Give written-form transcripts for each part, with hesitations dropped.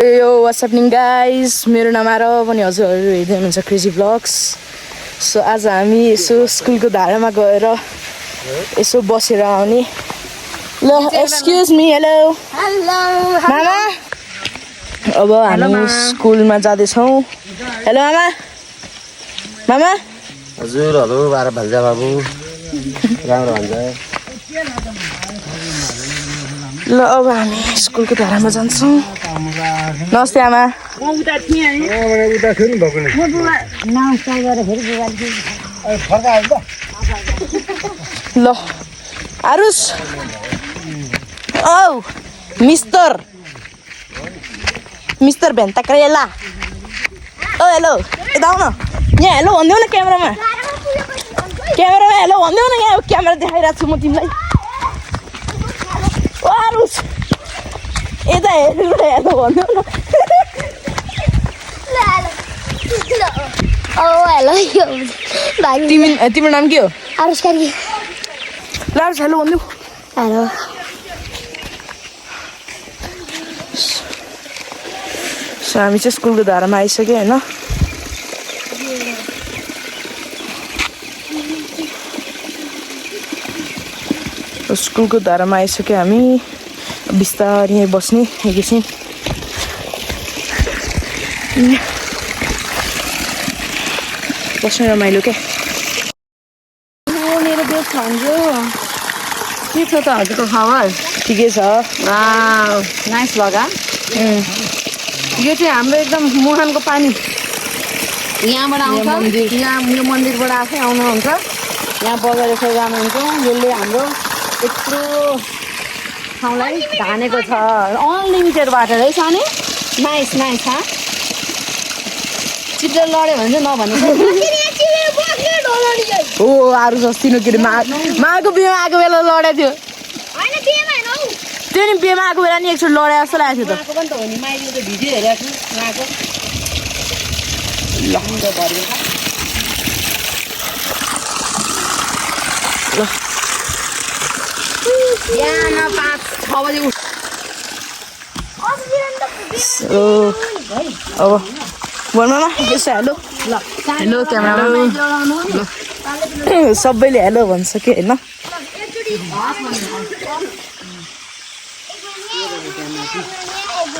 Yo, what's happening guys? मेरो नाम आरव अनि हजुरहरू हेर्दै हुनुहुन्छ क्रेजी ब्लग्स। सो आज हामी यसो स्कुलको धारामा गएर यसो बसेर आउने। ल एक्सक्युज मी, हेलो हेलो मामा। अब हामी स्कुलमा जाँदैछौँ। हेलो मामा। मामा हजुर हेलो बाह्र भन्छ बाबु राम्रो भन्छ। ल अब हामी स्कुलको धारामा जान्छौँ। नमस्ते आमा। ल आरुष औ मिस्टर भेन्ता करेला। ओ हेलो यता आऊ न। यहाँ हेलो भन्देऊ न क्यामेरामा हेलो भन्देऊ न। यहाँ क्यामेरा देखाइरहेको छु म तिमीलाई। ओ आरुष यता हेरेर हेलो भन्देऊ न। तिम्रो नाम के हो? आरुष कार्की। आरुष हेलो भन्देऊ। हेलो। सो हामी चाहिँ स्कुलको धारामा आइसक्यो होइन। स्कुलको धारामा आइसक्यो हामी। बिस्तारै यहीँ बस्ने एकैछिन। बस्ने रमाइलो क्या। मेरो बेग छन्जो के छ त हजुरको खबर? ठिकै छ। नाइस लगा। यो चाहिँ हाम्रो एकदम मुहानको पानी यहाँबाट आउँछ। यहाँ यो मन्दिरबाट आफै आउनुहुन्छ। यहाँ बगेर यसो जानुहुन्छ। यसले हाम्रो यत्रो ठाउँलाई धानेको छ। अनलिमिटेड वाटर है सानो। Nice nice. चिप्लेर लड्यो भने चाहिँ नभनेको। ओ आरु जस्ती न के अरे माको बिहेमा आएको बेला लडेको थियो। त्यो नि बिहेमा आएको बेला नि एकचोटि लडे जस्तो लागेको थियो त। पनि त हो नि माइलीको त भिडियो हेरेको छु उहाँको। बिहान 5-6 बजे उठ। अब भन्नु न यसो हेलो। ल हेलो क्यामेरा। सबैले हेलो भन्छ कि होइन।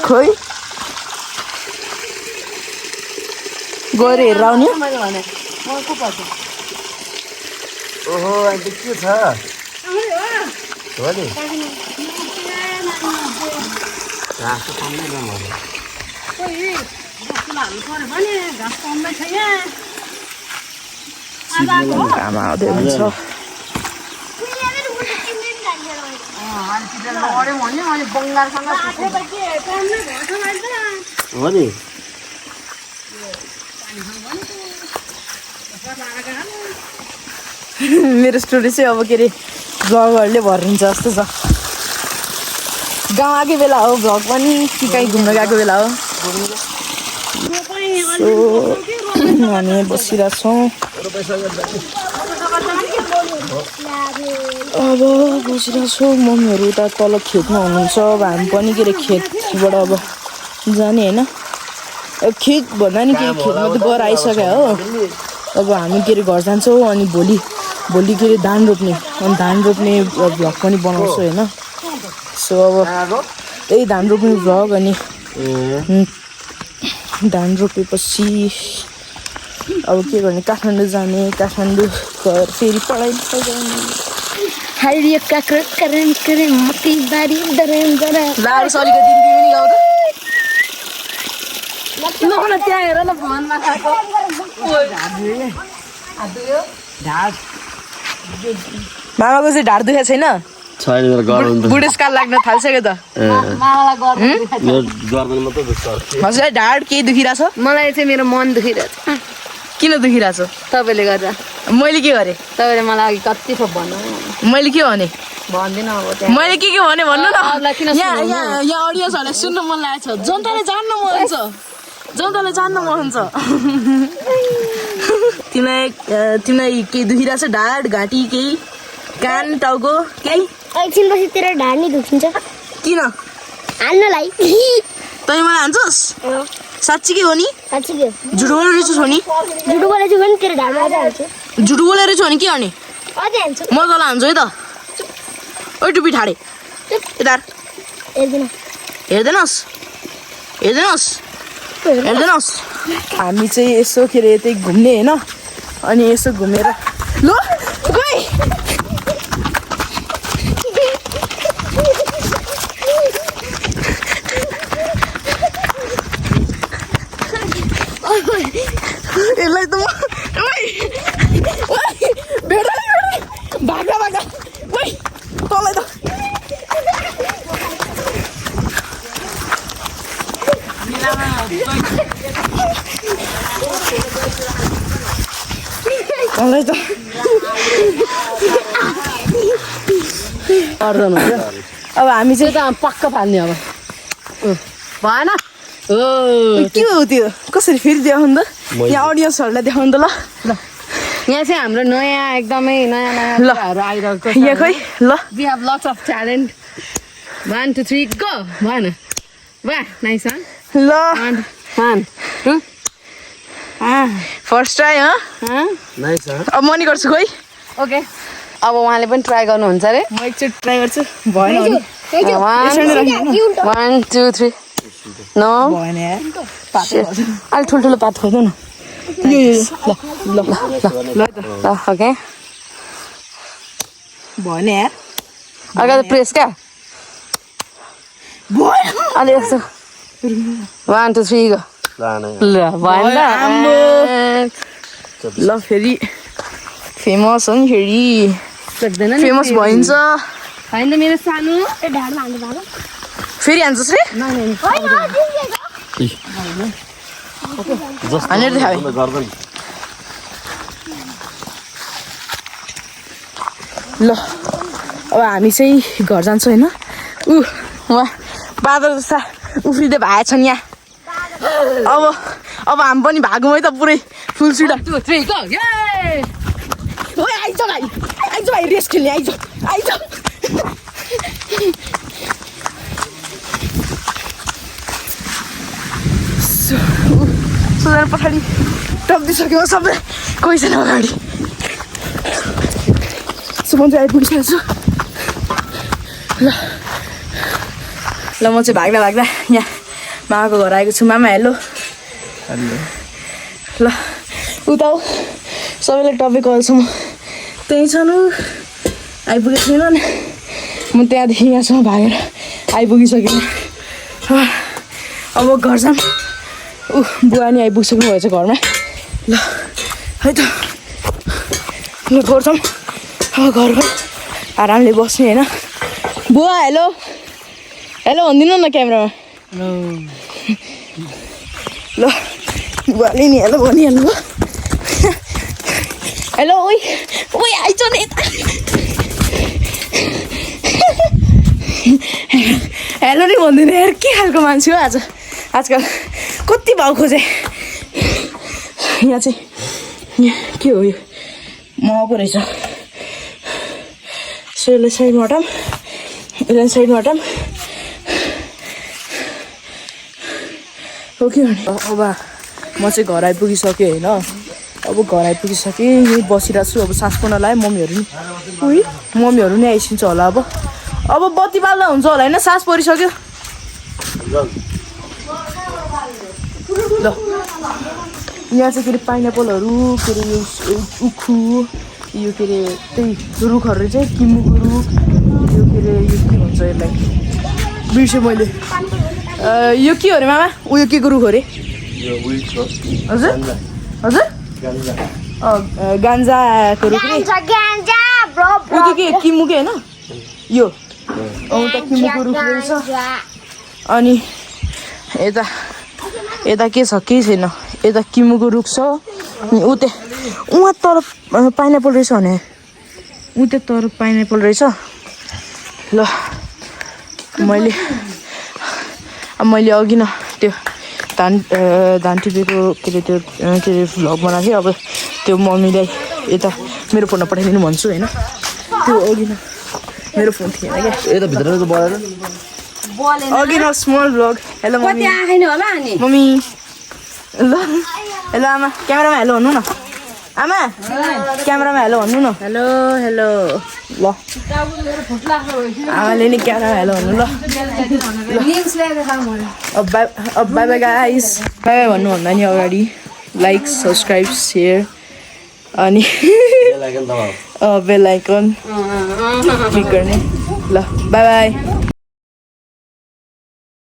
खोइ गएर हेरेर आउने। ओहो अहिले के छ हो नि आमा आउँदै हुन्छ। हो नि मेरो स्टोरी चाहिँ अब के अरे भ्लगहरूले भरिन्छ जस्तो छ। गाउँ आएको बेला हो भ्लग पनि कि कहीँ घुम्न गएको बेला हो। सो हामी बसिरहेछौँ। अब बसिरहेछौँ। मम्मीहरू उता तल खेतमा हुनुहुन्छ। अब हामी पनि के अरे खेतबाट अब जाने होइन। अब खेत भन्दा नि के खेतमा त गएर आइसक्यो हो। अब हामी के अरे घर जान्छौँ अनि भोलि के अरे धान रोप्ने। अनि धान रोप्ने भ्लग पनि बनाउँछु होइन। सो अब यही धान रोप्ने भ्लग अनि धान रोपेपछि अब के गर्ने काठमाडौँ जाने। काठमाडौँ गएर फेरि पढाइ गर्ने। हरियो काक्रो करेन करेन मती बारी दरेन जरा लाडु सलीको दिन तिमी नि गाउ त। न त्यहाँ हेर न फोनमा खाएको। मामाको चाहिँ ढाड दुखेको छैन? छैन मेरो गर्दन बुढेसकाल लाग्न थाल्सक्यो त। मामालाई गर्दैन मेरो गर्दन मात्रै दुख्छ। हजुरलाई ढाड केही दुखिरहेछ? मलाई चाहिँ मेरो मन दुखिरहेछ। किन दुखिरहेछ? तपाईँले गर्दा। मैले के गरेँ? तपाईँले मलाई अघि कति थोक भन्नु। मैले के भने? भन्दिनँ अब त्यहाँ। मैले के भने भन्नु न। किन यहाँ अडियन्सहरूलाई सुन्न मन लागेको छ। जनताले जान्न मन हुन्छ। तिमीलाई केही दुखिरहेछ? ढाड घाँटी केही कान टाउको केही? एकछिनपछि तेरो ढाड नि दुखिन्छ। किन? हाल्नलाई तैँ मलाई हान्छस् साँच्चीकै हो नि झुटो बोलेर रहेछस् हो नि झुटो बोलेर रहेछु भने के गर्ने म तँलाई हान्छु है त ओइ टुपी ठाडे यता हेर्दैनस् हामी चाहिँ यसो के अरे यतै घुम्ने होइन अनि यसो घुमेर ल गए यसलाई त भागा ओइ तँलाई त तँलाई त अब हामी चाहिँ त पक्का फाल्ने अब भएन के हो त्यो कसरी फेरि देखाउनु त यहाँ अडियन्सहरूलाई देखाउनु त ल यहाँ चाहिँ हाम्रो नयाँ एकदमै नयाँ ल। कुराहरू आइरहेको छ यहाँ खै ल We have lots of talent. 1, 2, 3, go! One. Wow, nice, huh? ल 1, 2. फर्स्ट ट्राई नाइस अब म नि गर्छु खोइ Okay. अब उहाँले पनि ट्राई गर्नुहुन्छ अरे म एकचोटि ट्राई गर्छु भएन भने 1, 2, 3. No. भएन यार अलि ठुल्ठुलो पात खोज्नु न यो ल ल ल त ओके भएन यार अर्को त प्रेस क्या भएन अलि यस्तो 1, 2, 3 go ल भएन ल फेरि फेमस हो नि फेरि सक्दैन नि फेमस भइन्छ होइन त मेरो सानो फेरि हान्छस् रे हानेर देखाए गर्दैन ल अब हामी चाहिँ घर जान्छौँ होइन वहाँ बादल जस्ता उफ्रिँदै भएछन् यहाँ अब हामी पनि भागौँ है त पुरै फुल सिड 1, 2, 3 go ओए आइज भाइ रेस खेल्ने आइज सुधार पछाडि टप्दिसक्यो सबै कोही छैन अगाडि सुमन चाहिँ आइपुगिसकेको छु ल म चाहिँ भाग्दा यहाँ मामाको घर आएको छु मामा हेलो ल उता हो सबैलाई टपे कल छु म त्यहीँ छ न आइपुगेको छैन नि म त्यहाँदेखि यहाँसम्म भागेर आइपुगिसकेँ अब घर जाऊँ बुवा नि आइपुगिसक्नु भएछ घरमा ल है त ल घर जाऊँ अब घर गएर आरामले बस्ने होइन बुवा हेलो भनिदिनु न क्यामेरामा ल बुवाले नि हेलो भनिहाल्नु भयो हेलो ओइ आइज नि हेलो नि भन्दैन यार के खालको मान्छे हो आजकल कति भाउ खोजे यहाँ चाहिँ यहाँ के हो यो म पो रहेछ सो यसलाई साइडमा हटाऊँ हो के भने अब म चाहिँ घर आइपुगिसकेँ होइन अब घर आइपुगिसकेँ यहीँ बसिरहेको छु अब सास पनि लगाएँ मम्मीहरू नि आइसिन्छ होला अब बत्ती बाल्दा हुन्छ होला होइन सास परिसक्यो ल यहाँ चाहिँ के अरे पाइनएप्पलहरू के अरे उखु यो के अरे त्यही रुखहरू चाहिँ किमुको रुख यो के अरे यो के भन्छ यसलाई बिर्सेँ मैले यो के हो अरे मामा उयो के को रुख हो अरे हजुर गान्जाको रुख रे उयो के किमुके होइन यो उता किमुको रुख रहेछ अनि यता के छ केही छैन यता किमुको रुख छ अनि उहाँ तर पाइनएप्पल रहेछ भने उता तर पाइनएप्पल रहेछ ल मैले अघि न त्यो धान टिपेको के अरे त्यो के अरे भ्लग बनाएको थिएँ अब त्यो मम्मीलाई यता मेरो फोनमा पठाइदिनु भन्छु होइन त्यो अघि न मेरो फोन थिएन क्या यता भित्र त बढेर बोलेन अघि न स्मल भ्लग हेलो कति मम्मी आएन होला अनि मम्मी ल हेलो आमा क्यामेरामा हेलो भन्नु न आमा क्यामेरामा हेलो भन्नु न हेलो हेलो ल आमाले नि क्यामेरामा हेलो भन्नु ल लिङ्क्स ल्याएर खाऊ मलाई अब by by guys by by भन्नुभन्दा नि अगाडि लाइक सब्सक्राइब सेयर अनि बेल आइकन क्लिक गर्ने ल बाई बाई